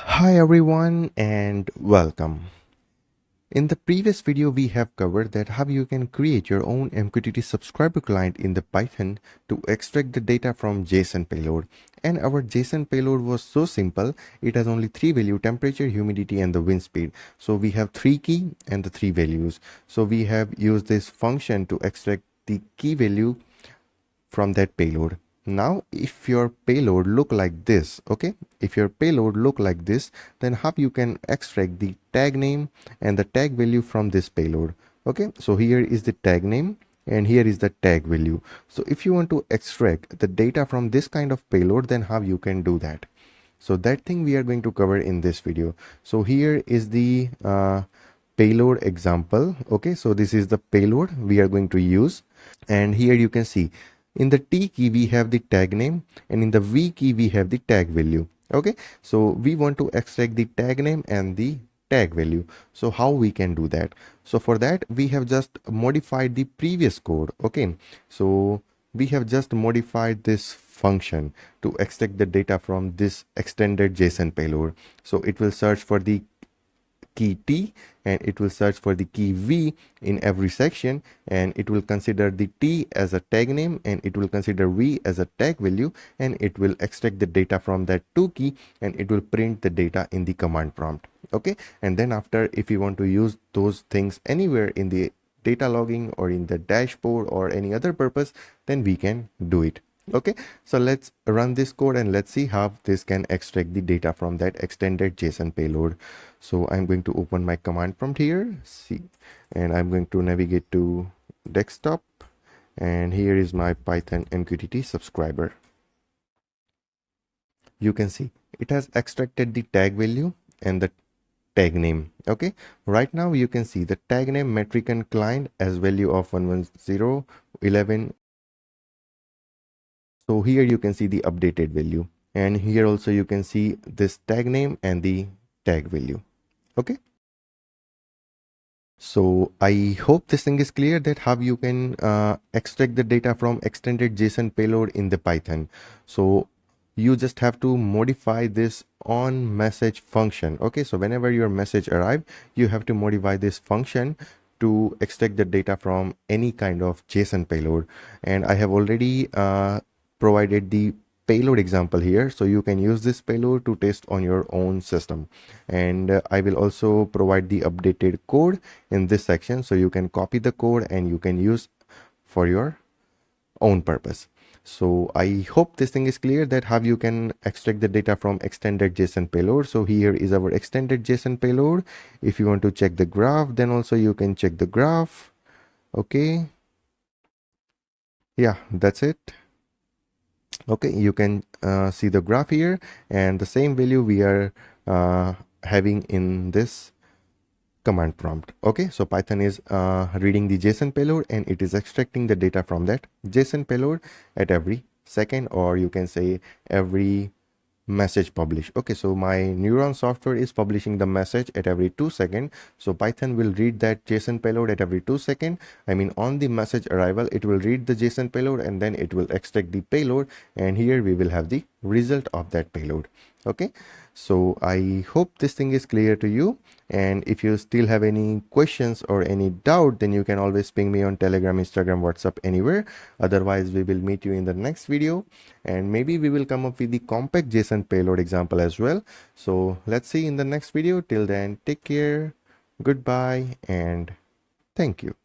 Hi everyone and welcome. In the previous video we have covered that how you can create your own MQTT subscriber client in the Python to extract the data from JSON payload. And our JSON payload was so simple, it has only three values: temperature, humidity and the wind speed. So we have three key and the three values. So we have used this function to extract the key value from that payload. Now if your payload look like this, okay, if your payload look like this, then how you can extract the tag name and the tag value from this payload. Okay, so here is the tag name and here is the tag value. So if you want to extract the data from this kind of payload, then how you can do that? So that thing we are going to cover in this video. So here is the payload example. Okay, so this is the payload we are going to use, and here you can see in the T key we have the tag name and in the V key we have the tag value. Okay, so we want to extract the tag name and the tag value. So how we can do that? So for that we have just modified the previous code. Okay, so we have just modified this function to extract the data from this extended JSON payload. So it will search for the key T and it will search for the key V in every section, and it will consider the T as a tag name and it will consider V as a tag value, and it will extract the data from that two key and it will print the data in the command prompt. Okay, and then after, if you want to use those things anywhere in the data logging or in the dashboard or any other purpose, then we can do it. Okay, so let's run this code and let's see how this can extract the data from that extended JSON payload. So I'm going to open my command prompt here, see, and I'm going to navigate to desktop, and here is my Python MQTT subscriber. You can see it has extracted the tag value and the tag name. Okay, right now you can see the tag name metrican client as value of 11011. So here you can see the updated value, and here also you can see this tag name and the tag value. Okay, so I hope this thing is clear that how you can extract the data from extended JSON payload in the Python. So you just have to modify this on message function. Okay, so whenever your message arrive, you have to modify this function to extract the data from any kind of JSON payload. And I have already provided the payload example here, so you can use this payload to test on your own system. And I will also provide the updated code in this section, so you can copy the code and you can use for your own purpose. So I hope this thing is clear that how you can extract the data from extended JSON payload. So here is our extended JSON payload. If you want to check the graph, then also you can check the graph. Okay, yeah, that's it. Okay, you can see the graph here, and the same value we are having in this command prompt. Okay, so Python is reading the JSON payload and it is extracting the data from that JSON payload at every second, or you can say every message publish. Okay, so my neuron software is publishing the message at every 2 seconds. So Python will read that JSON payload at every 2 seconds. I mean, on the message arrival, it will read the JSON payload and then it will extract the payload, and here we will have the result of that payload. Okay, so I hope this thing is clear to you, and if you still have any questions or any doubt, then you can always ping me on Telegram, Instagram, WhatsApp, anywhere. Otherwise we will meet you in the next video, and maybe we will come up with the compact JSON payload example as well. So let's see in the next video. Till then, take care, goodbye, and thank you.